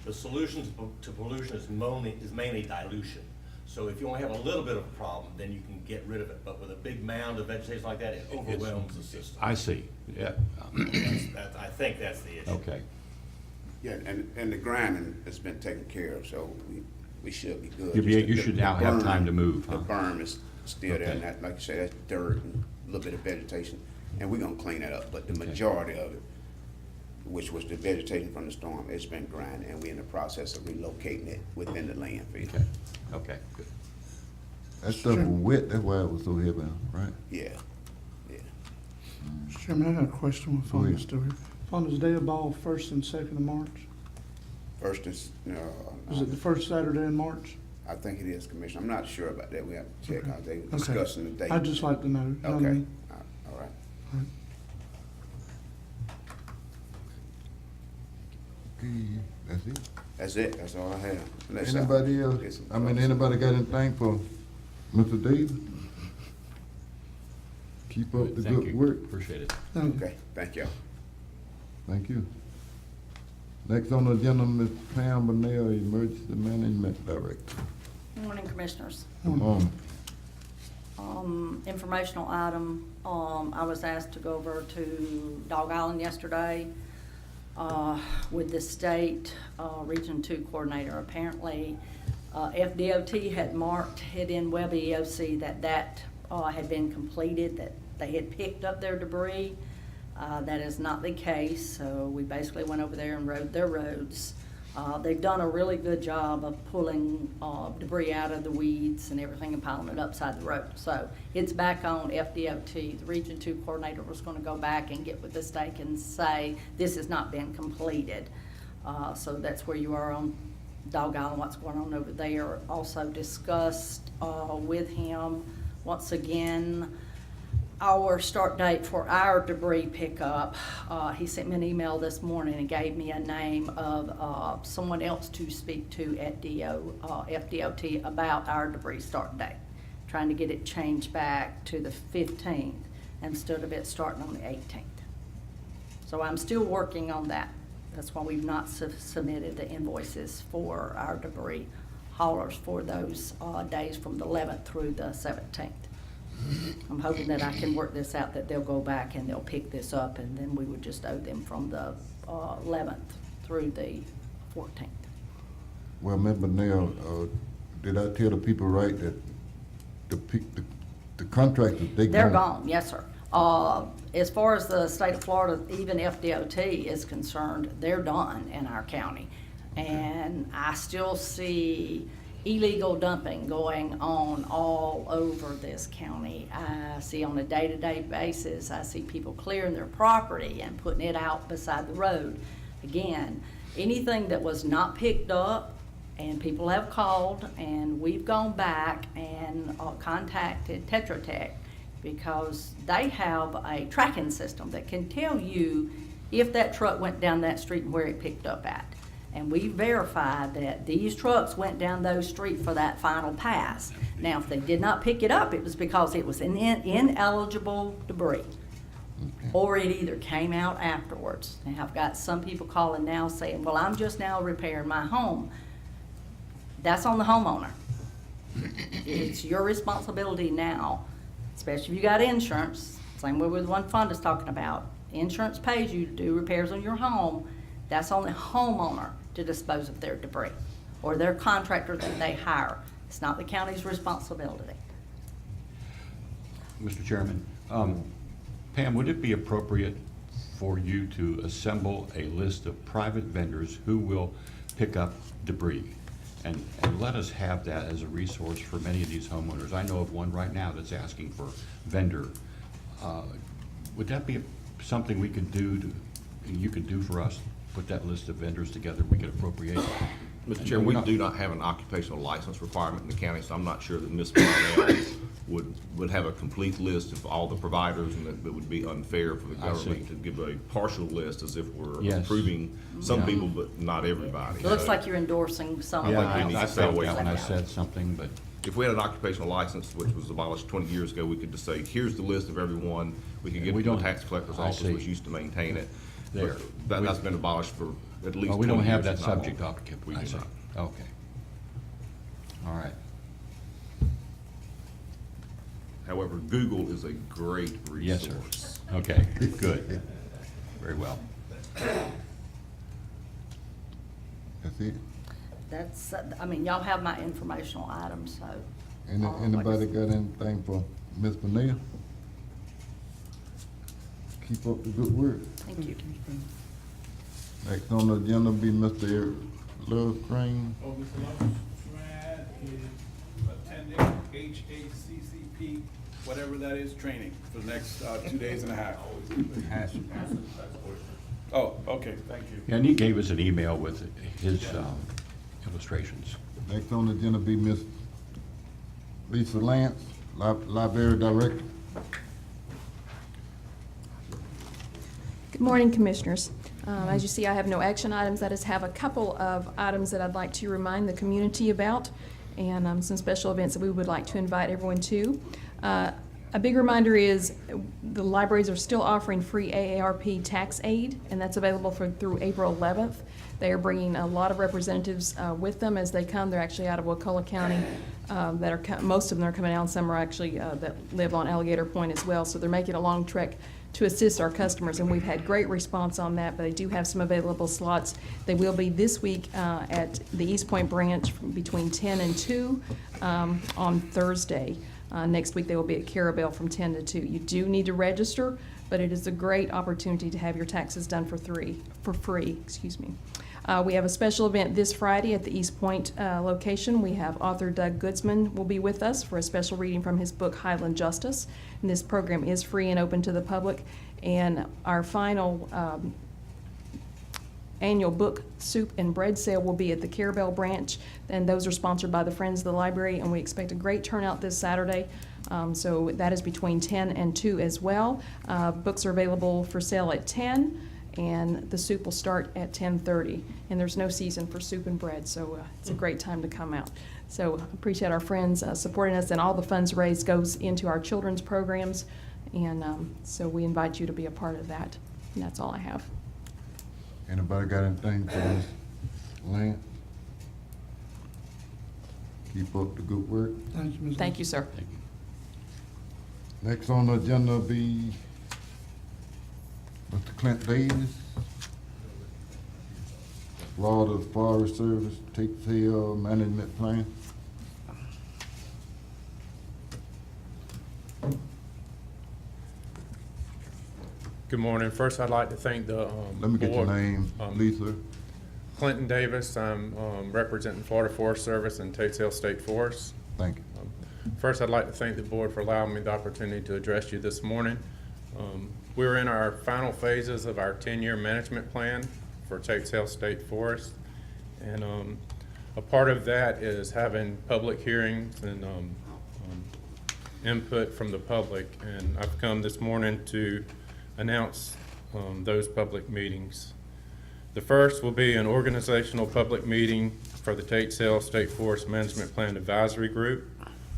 The solution to pollution is mainly dilution. So if you only have a little bit of a problem, then you can get rid of it. But with a big mound of vegetation like that, it overwhelms the system. I see, yeah. I think that's the issue. Okay. Yeah, and the grinding has been taken care of, so we should be good. You Just should the now have berm- time to move, huh? The berm is still there, and Okay. that, like you say, that's dirt and a little bit of vegetation, and we're gonna clean that up, but the majority of it, which was the vegetation from the storm, it's been grinded, and we're in the process of relocating it within the landfill. Okay, good. That stuff was wet, that's why it was so heavy, right? Yeah, yeah. Mr. Chairman, I got a question with Go Fonda ahead. still here. Fonda's Day of Ball, 1st and 2nd of March? First is, Is it the first Saturday in March? I think it is, Commissioner, I'm not sure about that, we have to check, Okay. they were Okay. discussing the date. I'd just like to know, you know what I Okay, mean? all right. Okay, that's it. That's it, that's all I have. Unless Anybody else, get some anybody got anything for Mr. Davis? Keep up the Thank good you. work. Appreciate it. Okay, thank you. Thank you. Next on the agenda, Ms. Pam Bonnell, Emergency Management Director. Good morning, Commissioners. informational Informational item, I was asked to go over to Dog Island yesterday with the state Region 2 coordinator. Apparently, FDOT had marked it in Web EOC that had been completed, that they had picked up their debris. That is not the case, so we basically went over there and rode their roads. They've done a really good job of pulling debris out of the weeds and everything and piling it upside the road. So it's back on FDOT. The Region 2 coordinator was going to go back and get with the state and say, this has not been completed. So that's where you are on Dog Island, what's going on over there. Also discussed with him, once again, our start date for our debris pickup. He sent me an email this morning and gave me a name of someone else to speak to at FDOT about our debris start date, trying to get it changed back to the 15th instead of it starting on the 18th. So I'm still working on that. That's why we've not submitted the invoices for our debris haulers for those days from the 11th through the 17th. I'm hoping that I can work this out, that they'll go back and they'll pick this up, and then we would just owe them from the 11th through the 14th. Well, Member Nell, did I tell the people right that the contractors, They're gone, yes, sir. As far as the state of Florida, even FDOT is concerned, they're done in our county. And I still see illegal dumping going on all over this county. I see on a day-to-day basis, I see people clearing their property and putting it out beside the road. Again, anything that was not picked up, and people have called, and we've gone back and contacted Tetra Tech, because they have a tracking system that can tell you if that truck went down that street and where it picked up at. And we verified that these trucks went down those streets for that final pass. Now, if they did not pick it up, it was because it was ineligible debris. Or it either came out afterwards. And I've got some people calling now saying, well, I'm just now repairing my home. That's on the homeowner. It's your responsibility now, especially if you got insurance. Same way with the one Fonda's talking about. Insurance pays you to do repairs on your home. That's on the homeowner to dispose of their debris, or their contractor that they hire. It's not the county's responsibility. Mr. Chairman, Pam, would it be appropriate for you to assemble a list of private vendors who will pick up debris? And let us have that as a resource for many of these homeowners. I know of one right now that's asking for vendor. Would that be something we could do, you could do for us? Put that list of vendors together, we could appropriate. Mr. Chairman, we do not have an occupational license requirement in the county, so I'm not sure that Ms. Parnell would have a complete list of all the providers, and that it would be unfair for the government to give a partial list as if we're approving some people, but not everybody. It looks like you're endorsing someone. Yeah, we need I to stay felt away that from when I that. said something, but If we had an occupational license, which was abolished 20 years ago, we could just say, here's the list of everyone. We could get We it to the don't- tax collector's I office, see. which used to maintain it. There. But that's been abolished for at least 20 years. we don't have that if not subject longer. up. We I do see. not. Okay. All right. However, Google is a great Yes, resource. sir. Okay, good. Very well. That's it. That's, I mean, y'all have my informational items, so. Anybody got anything for Ms. Bonilla? Keep up the good work. Thank you. Next on the agenda be Mr. Eric Love Crane. Oh, Mr. Lovestrand is attending HACCP, whatever that is, training for the next 2 days and a half. Oh, okay, thank you. And he gave us an email with his illustrations. Next on the agenda be Ms. Lisa Lance, Library Director. Good morning, Commissioners. As you see, I have no action items. I just have a couple of items that I'd like to remind the community about, and some special events that we would like to invite everyone to. A big reminder is the libraries are still offering free AARP tax aid, and that's available through April 11th. They are bringing a lot of representatives with them as they come. They're actually out of Wakulla County. Most of them are coming out, and some are actually that live on Alligator Point as well. So they're making a long trek to assist our customers, and we've had great response on that, but they do have some available slots. They will be this week at the East Point branch between 10 and 2 on Thursday. Next week, they will be at Carabel from 10 to 2. You do need to register, but it is a great opportunity to have your taxes done for free. We have a special event this Friday at the East Point location. We have author Doug Goodsman will be with us for a special reading from his book, Highland Justice. And this program is free and open to the public. And our final annual book, soup, and bread sale will be at the Carabel branch, and those are sponsored by the Friends of the Library, and we expect a great turnout this Saturday. So that is between 10 and 2 as well. Books are available for sale at 10, and the soup will start at 10:30. And there's no season for soup and bread, so it's a great time to come out. So appreciate our friends supporting us, and all the funds raised goes into our children's programs, and so we invite you to be a part of that. And that's all I have. Anybody got anything for Ms. Lance? Keep up the good work. Thank you, Ms. Thank you, sir. Next on the agenda will be Mr. Clint Davis. Florida Forest Service takes care management plan. Good morning. First, I'd like to thank the Let me get your board. name, please, sir. Clinton Davis. I'm representing Florida Forest Service and Tate Hill State Forest. Thank you. First, I'd like to thank the board for allowing me the opportunity to address you this morning. We're in our final phases of our 10-year management plan for Tate Hill State Forest. And a part of that is having public hearings and input from the public. And I've come this morning to announce those public meetings. The first will be an organizational public meeting for the Tate Hill State Forest Management Plan Advisory Group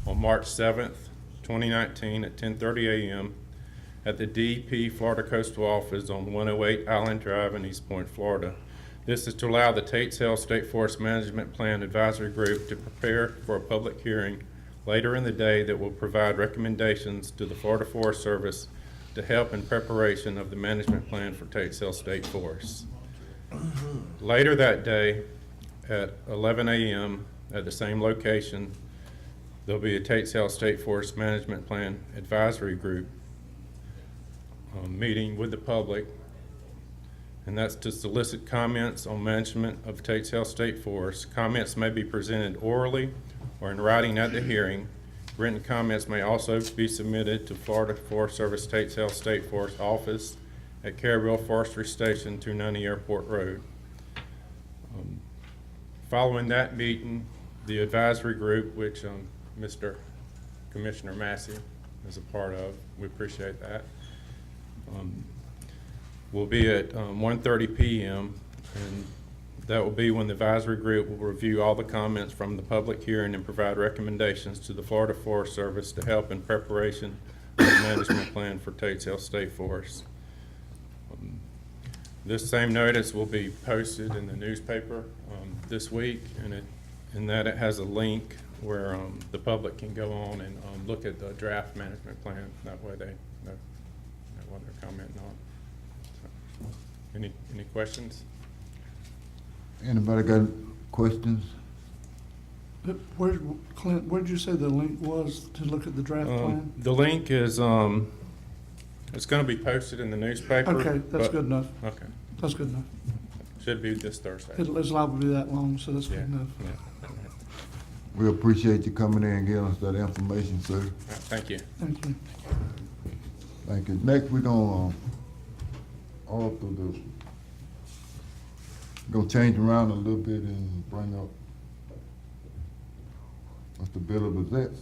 on March 7th, 2019 at 10:30 a.m. at the DEP Florida Coastal Office on 108 Island Drive in East Point, Florida. This is to allow the Tate Hill State Forest Management Plan Advisory Group to prepare for a public hearing later in the day that will provide recommendations to the Florida Forest Service to help in preparation of the management plan for Tate Hill State Forest. Later that day at 11 a.m. at the same location, there'll be a Tate Hill State Forest Management Plan Advisory Group meeting with the public, and that's to solicit comments on management of Tate Hill State Forest. Comments may be presented orally or in writing at the hearing. Written comments may also be submitted to Florida Forest Service Tate Hill State Forest Office at Carabel Forestry Station, 290 Airport Road. Following that meeting, the advisory group, which Mr. Commissioner Massey is a part of, we appreciate that, will be at 1:30 p.m. and that will be when the advisory group will review all the comments from the public hearing and provide recommendations to the Florida Forest Service to help in preparation of the management plan for Tate Hill State Forest. This same notice will be posted in the newspaper this week, and it has a link where the public can go on and look at the draft management plan. That way they know what they're commenting on. So, any questions? Anybody got questions? Clint, where'd you say the link was to look at the draft plan? The link is it's going to be posted in the newspaper. Okay, that's good enough. Okay, That's good enough. should be this Thursday. It's liable to be that long, so that's Yeah, good enough. yeah. We appreciate you coming in and giving us that information, sir. All right, thank you. Thank you. Thank you. Next, we're gonna change around a little bit and bring up Mr. Billy Bazette.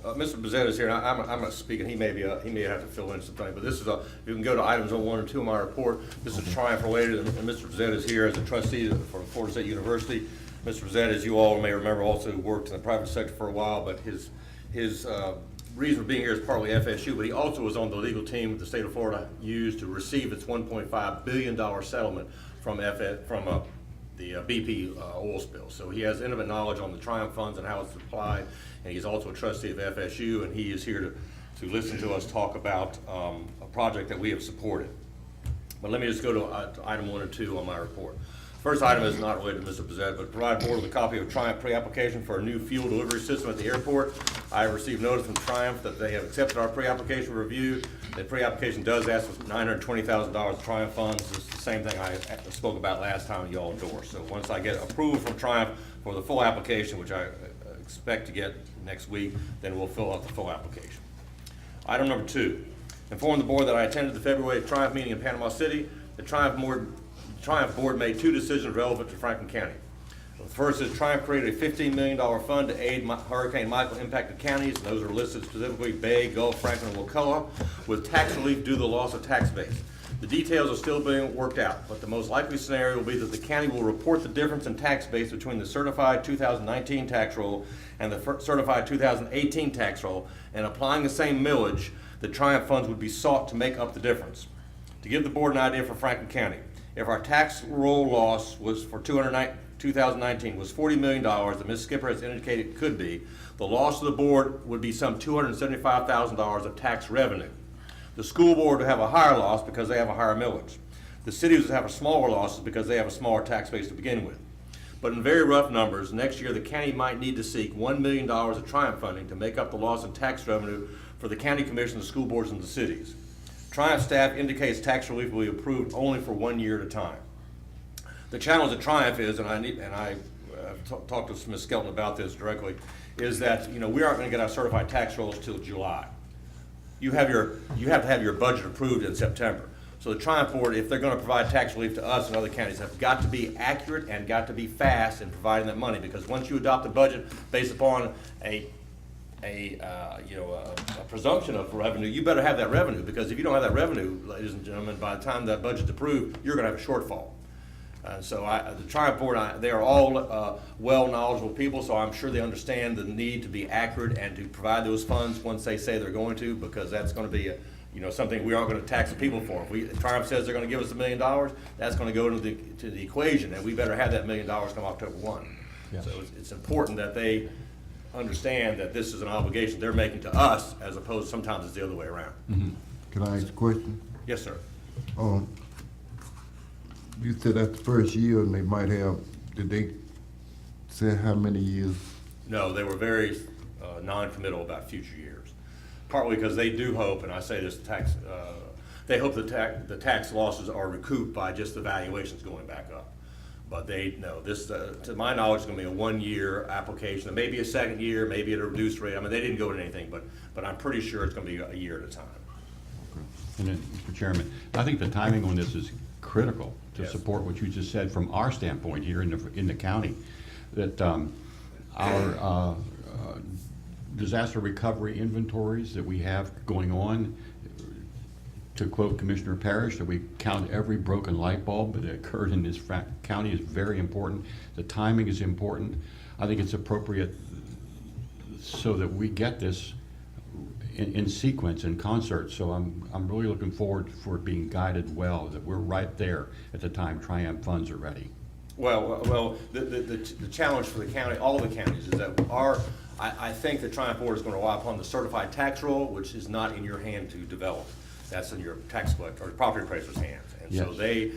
Mr. Bezetta is here, and I'm not speaking, he may have to fill in something, but this is you can go to items 1 and 2 of my report. This is triumph related, and Mr. Bezetta is here as a trustee for Florida State University. Mr. Bezetta, as you all may remember, also worked in the private sector for a while, but his reason for being here is partly FSU, but he also was on the legal team that the state of Florida used to receive its $1.5 billion settlement from the BP oil spill. So he has intimate knowledge on the Triumph funds and how it's applied, and he's also a trustee of FSU, and he is here to listen to us talk about a project that we have supported. But let me just go to item 1 or 2 on my report. First item is not related to Mr. Bezet, but provide board with a copy of Triumph pre-application for a new fuel delivery system at the airport. I have received notice from Triumph that they have accepted our pre-application review. The pre-application does ask for $920,000 of Triumph funds. It's the same thing I spoke about last time you all endorsed. So once I get approval from Triumph for the full application, which I expect to get next week, then we'll fill out the full application. Item number 2, inform the board that I attended the February Triumph meeting in Panama City. The Triumph board made 2 decisions relevant to Franklin County. The first is Triumph created a $15 million fund to aid Hurricane Michael impacted counties, and those are listed specifically Bay, Gulf, Franklin, and Wakulla, with tax relief due to the loss of tax base. The details are still being worked out, but the most likely scenario will be that the county will report the difference in tax base between the certified 2019 tax roll and the certified 2018 tax roll, and applying the same millage, the Triumph funds would be sought to make up the difference. To give the board an idea for Franklin County, if our tax roll loss was for 2019 was $40 million, that Ms. Skipper has indicated it could be, the loss to the board would be some $275,000 of tax revenue. The school board would have a higher loss because they have a higher millage. The cities would have a smaller losses because they have a smaller tax base to begin with. But in very rough numbers, next year the county might need to seek $1 million of Triumph funding to make up the loss in tax revenue for the county commission, the school boards, and the cities. Triumph staff indicates tax relief will be approved only for 1 year at a time. The challenge at Triumph is, and I talked to Ms. Skelton about this directly, is that we aren't going to get our certified tax rolls till July. You have to have your budget approved in September. So the Triumph board, if they're going to provide tax relief to us and other counties, have got to be accurate and got to be fast in providing that money, because once you adopt a budget based upon a presumption of revenue, you better have that revenue, because if you don't have that revenue, ladies and gentlemen, by the time that budget's approved, you're going to have a shortfall. The Triumph board, they are all well knowledgeable people, so I'm sure they understand the need to be accurate and to provide those funds once they say they're going to, because that's going to be something we aren't going to tax the people for. If Triumph says they're going to give us $1 million, that's going to go to the equation, and we better have that $1 million come October 1. Yes. So it's important that they understand that this is an obligation they're making to us, as opposed sometimes it's the other way around. Can I ask a question? Yes, sir. You said that's the first year, and they might have, did they say how many years? No, they were very non-committal about future years. Partly because they do hope, and I say this, they hope the tax losses are recouped by just the valuations going back up. But this, to my knowledge, is going to be a 1-year application. It may be a second year, maybe at a reduced rate. I mean, they didn't go into anything, but I'm pretty sure it's going to be a year at a time. And then, Mr. Chairman, I think the timing on this is critical to support what you just said from our standpoint here in the county, that our disaster recovery inventories that we have going on, to quote Commissioner Parrish, that we count every broken light bulb that occurred in this county is very important. The timing is important. I think it's appropriate so that we get this in sequence, in concert. So I'm really looking forward for it being guided well, that we're right there at the time Triumph funds are ready. Well, the challenge for the county, all the counties, is that I think the Triumph board is going to rely upon the certified tax roll, which is not in your hand to develop. That's in your tax collector or property appraiser's hands. And so they,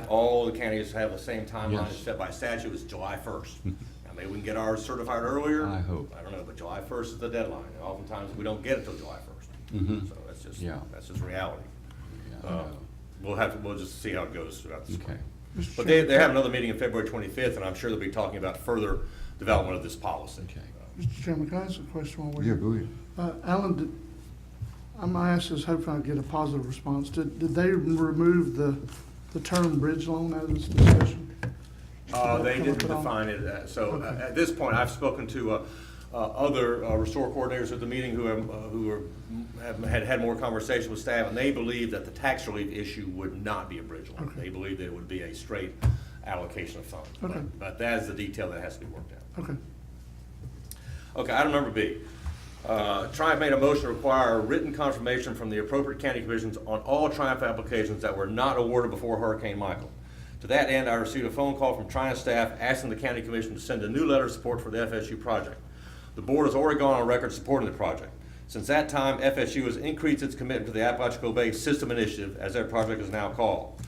all the counties have the same timeline set by statute. It's July 1st. Maybe we can get ours certified earlier. I hope. I don't know, but July 1st is the deadline, and oftentimes we don't get it till July 1st. So that's just reality. We'll just see how it goes throughout the spring. But they have another meeting on February 25th, and I'm sure they'll be talking about further development of this policy. Mr. Chairman, can I ask a question while we're Yeah, here? go ahead. Alan, I'm gonna ask this, hopefully I get a positive response. Did they remove the term bridge loan out of this discussion? They didn't define it. At this point, I've spoken to other restore coordinators at the meeting who have had more conversation with staff, and they believe that the tax relief issue would not be a bridge loan. They believe that it would be a straight allocation of funds. But that is the detail that has to be worked out. Okay. Okay, item number B. Triumph made a motion to require written confirmation from the appropriate county commissions on all Triumph applications that were not awarded before Hurricane Michael. To that end, I received a phone call from Triumph staff asking the county commission to send a new letter of support for the FSU project. The board has already gone on record supporting the project. Since that time, FSU has increased its commitment to the Apalachicola Bay System Initiative, as that project is now called.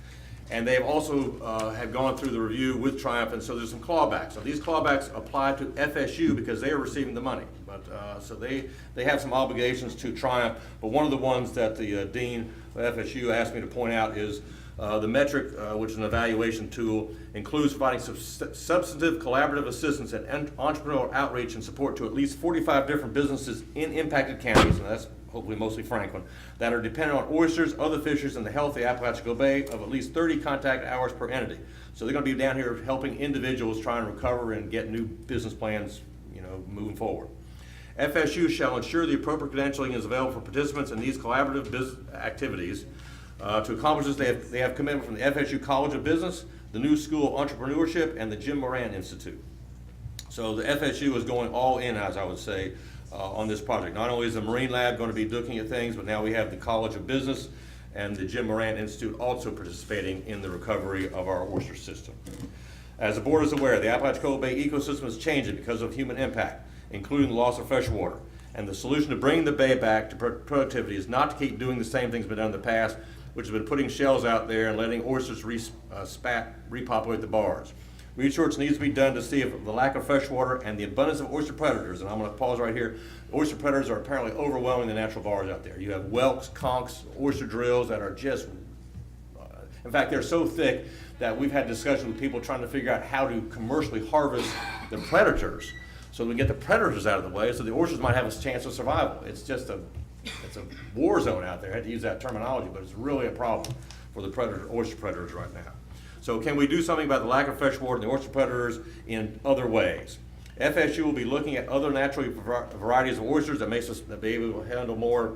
And they've also have gone through the review with Triumph, and so there's some clawbacks. So these clawbacks apply to FSU because they are receiving the money. But so they have some obligations to Triumph. But one of the ones that the dean of FSU asked me to point out is the metric, which is an evaluation tool, includes providing substantive collaborative assistance and entrepreneurial outreach and support to at least 45 different businesses in impacted counties, and that's hopefully mostly Franklin, that are dependent on oysters, other fisheries, and the health of the Apalachicola Bay of at least 30 contact hours per entity. So they're going to be down here helping individuals try and recover and get new business plans, moving forward. FSU shall ensure the appropriate credentialing is available for participants in these collaborative business activities. To accomplish this, they have commitment from the FSU College of Business, the New School of Entrepreneurship, and the Jim Moran Institute. So the FSU is going all in, as I would say, on this project. Not only is the Marine Lab going to be looking at things, but now we have the College of Business and the Jim Moran Institute also participating in the recovery of our oyster system. As the board is aware, the Apalachicola Bay ecosystem is changing because of human impact, including the loss of fresh water. And the solution to bringing the bay back to productivity is not to keep doing the same things been done in the past, which has been putting shells out there and letting oysters repopulate the bars. Research needs to be done to see if the lack of fresh water and the abundance of oyster predators, and I'm going to pause right here, oyster predators are apparently overwhelming the natural bars out there. You have whelks, conchs, oyster drills that are just, in fact, they're so thick that we've had discussions with people trying to figure out how to commercially harvest the predators so we get the predators out of the way so the oysters might have a chance of survival. It's just it's a war zone out there. I had to use that terminology, but it's really a problem for the oyster predators right now. So can we do something about the lack of fresh water and the oyster predators in other ways? FSU will be looking at other natural varieties of oysters that makes us be able to handle more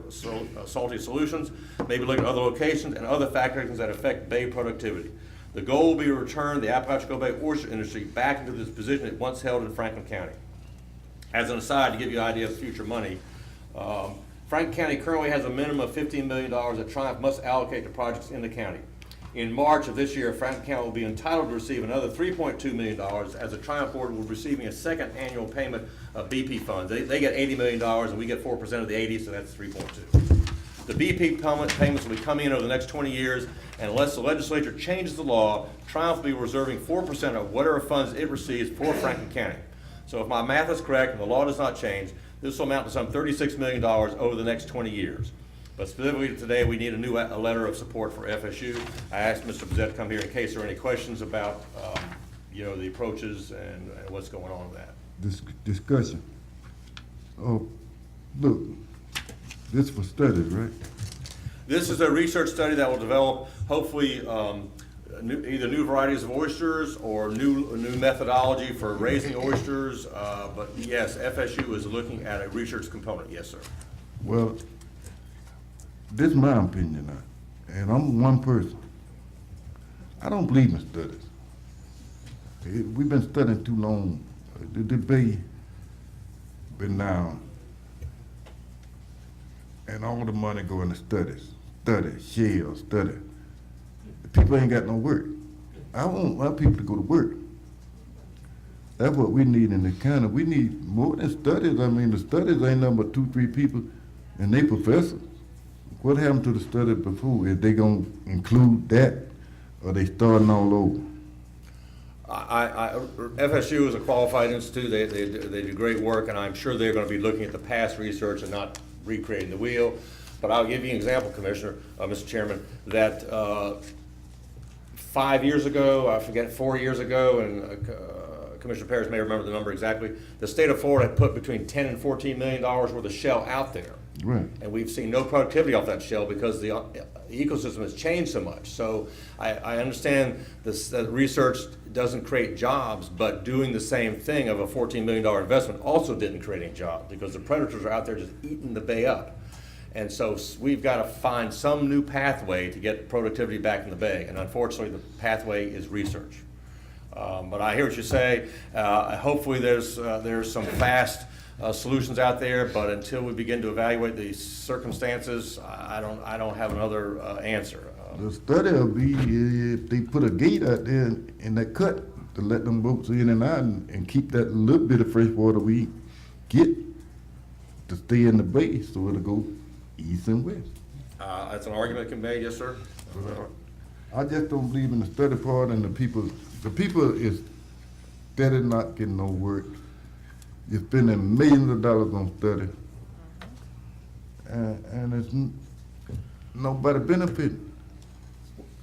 salty solutions, maybe look at other locations and other factors that affect bay productivity. The goal will be to return the Apalachicola Bay oyster industry back into this position it once held in Franklin County. As an aside, to give you an idea of future money, Franklin County currently has a minimum of $15 million that Triumph must allocate to projects in the county. In March of this year, Franklin County will be entitled to receive another $3.2 million as the Triumph Board will be receiving a second annual payment of BP funds. They get $80 million and we get 4% of the 80, so that's 3.2. The BP payments will be coming in over the next 20 years, and unless the legislature changes the law, Triumph will be reserving 4% of whatever funds it receives for Franklin County. So if my math is correct and the law does not change, this will amount to some $36 million over the next 20 years. But specifically today, we need a letter of support for FSU. I asked Mr. Bezet to come here in case there are any questions about, the approaches and what's going on with that. This discussion. Oh, look, this was studied, right? This is a research study that will develop, hopefully, either new varieties of oysters or new methodology for raising oysters. But yes, FSU is looking at a research component. Yes, sir. Well, this is my opinion now, and I'm one person. I don't believe in studies. We've been studying too long. The bay been down, and all the money go into studies, shell, study. The people ain't got no work. I want my people to go to work. That's what we need in the county. We need more than studies. I mean, the studies ain't nothing but 2-3 people and they professors. What happened to the study before? Is they gonna include that, or they starting all over? FSU is a qualified institute. They do great work, and I'm sure they're going to be looking at the past research and not recreating the wheel. But I'll give you an example, Commissioner, Mr. Chairman, that 5 years ago, I forget, 4 years ago, and Commissioner Parrish may remember the number exactly, the state of Florida had put between $10 and $14 million worth of shell out there. Right. And we've seen no productivity off that shell because the ecosystem has changed so much. So I understand that research doesn't create jobs, but doing the same thing of a $14 million investment also didn't create any jobs because the predators are out there just eating the bay up. And so we've got to find some new pathway to get productivity back in the bay. And unfortunately, the pathway is research. But I hear what you say. Hopefully there's some fast solutions out there, but until we begin to evaluate the circumstances, I don't have another answer. The study will be if they put a gate out there in that cut to let them boats in and out and keep that little bit of fresh water we get to stay in the bay, so it'll go east and west. That's an argument can be made, yes, sir. I just don't believe in the study part, and the people is steady not getting no work. You're spending millions of dollars on study, and it's nobody benefiting.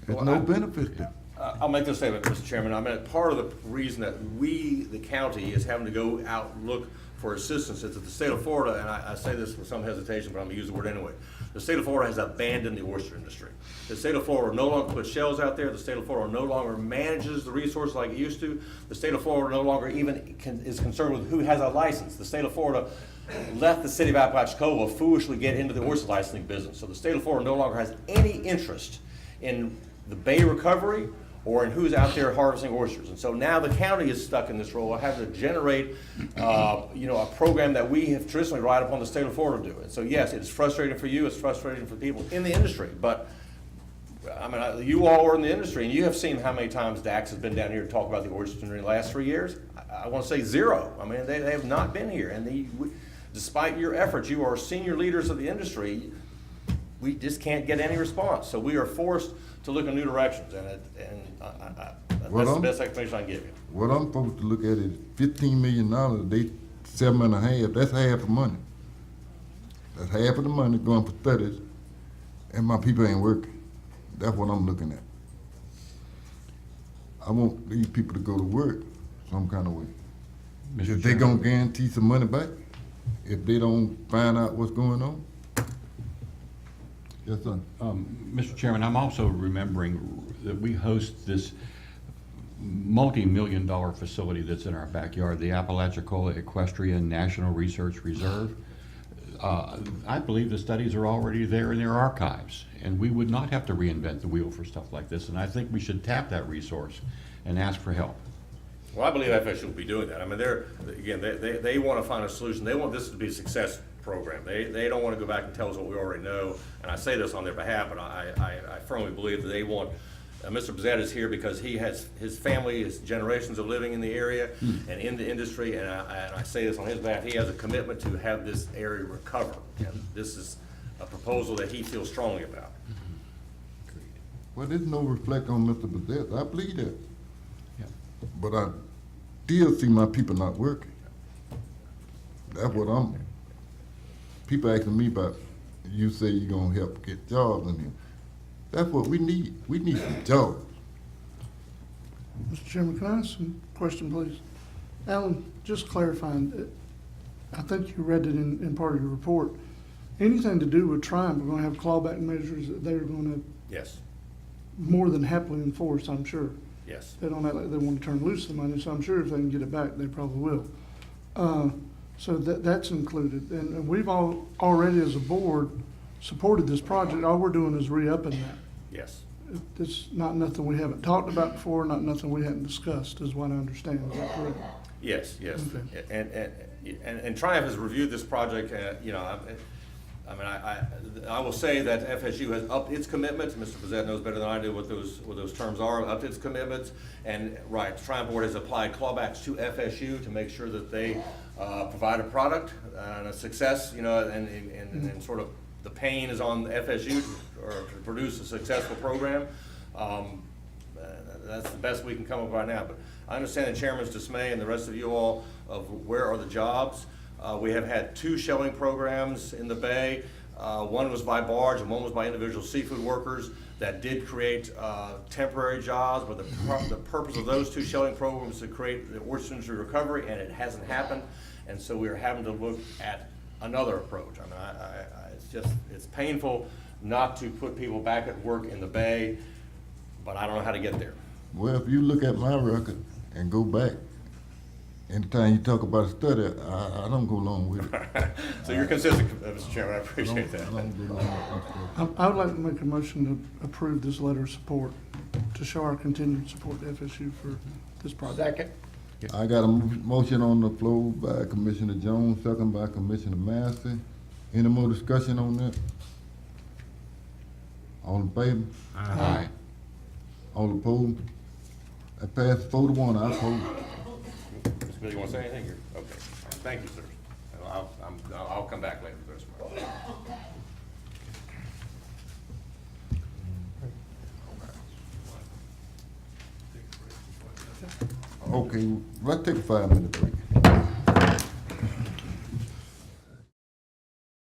There's Well, no benefit there. I'll make this statement, Mr. Chairman. I mean, part of the reason that we, the county, is having to go out and look for assistance is that the state of Florida, and I say this with some hesitation, but I'm gonna use the word anyway. The state of Florida has abandoned the oyster industry. The state of Florida no longer puts shells out there. The state of Florida no longer manages the resources like it used to. The state of Florida no longer even is concerned with who has a license. The state of Florida let the city of Apalachicola foolishly get into the oyster licensing business. So the state of Florida no longer has any interest in the bay recovery or in who's out there harvesting oysters. And so now the county is stuck in this role of having to generate, a program that we have traditionally relied upon the state of Florida to do. And so yes, it's frustrating for you, it's frustrating for people in the industry, but I mean, you all are in the industry and you have seen how many times Dax has been down here to talk about the oyster industry in the last 3 years. I want to say zero. I mean, they have not been here. And despite your efforts, you are senior leaders of the industry, we just can't get any response. So we are forced to look in new directions, and that's the best explanation I can give you. What I'm supposed to look at is $15 million, they 7.5, that's half the money. That's half of the money going for studies, and my people ain't working. That's what I'm looking at. I want these people to go to work some kind of way. Mr. If they gonna guarantee some money back, if they don't find out what's going on? Yes, sir. Mr. Chairman, I'm also remembering that we host this multi-million-dollar facility that's in our backyard, the Apalachicola Equestrian National Research Reserve. I believe the studies are already there in their archives, and we would not have to reinvent the wheel for stuff like this, and I think we should tap that resource and ask for help. Well, I believe FSU will be doing that. I mean, they want to find a solution. They want this to be a success program. They don't want to go back and tell us what we already know. And I say this on their behalf, but I firmly believe that they want, Mr. Bezet is here because he has, his family is generations of living in the area and in the industry, and I say this on his behalf, he has a commitment to have this area recover. And this is a proposal that he feels strongly about. Well, there's no reflect on Mr. Bezet, I believe that. Yeah. But I still see my people not working. That's what people asking me about, you say you're gonna help get jobs in here. That's what we need. We need some jobs. Mr. Chairman, can I ask some question, please? Alan, just clarifying, I think you read it in part of your report. Anything to do with Triumph, we're gonna have clawback measures that they're gonna Yes, more than happily enforce, I'm sure. yes. They don't act like they want to turn loose the money, so I'm sure if they can get it back, they probably will. So that's included, and we've already as a board supported this project. All we're doing is re-upping that. Yes. It's not nothing we haven't talked about before, not nothing we hadn't discussed, is what I understand. Is that correct? Yes, yes. Okay. And Triumph has reviewed this project, I will say that FSU has upped its commitments. Mr. Bezet knows better than I do what those terms are, upped its commitments. And, right, Triumph Board has applied clawbacks to FSU to make sure that they provide a product and a success, and sort of the pain is on FSU to produce a successful program. That's the best we can come up with right now. But I understand the chairman's dismay and the rest of you all of where are the jobs. We have had 2 shelling programs in the bay. One was by barge and one was by individual seafood workers that did create temporary jobs, but the purpose of those 2 shelling programs is to create the oyster industry recovery, and it hasn't happened. And so we are having to look at another approach. I mean, it's painful not to put people back at work in the bay, but I don't know how to get there. Well, if you look at my record and go back, anytime you talk about a study, I don't go along with it. So you're consistent, Mr. Chairman, I appreciate that. I don't go along with that stuff. I would like to make a motion to approve this letter of support, to show our continued support to FSU for this project. Second. I got a motion on the floor by Commissioner Jones, second by Commissioner Massey. Any more discussion on that? All in favor? Aye. All opposed? That passed 4-1, I oppose. Mr. Bill, you want to say anything? Okay. Thank you, sir. I'll come back later for this one. Okay, let's take a 5-minute break.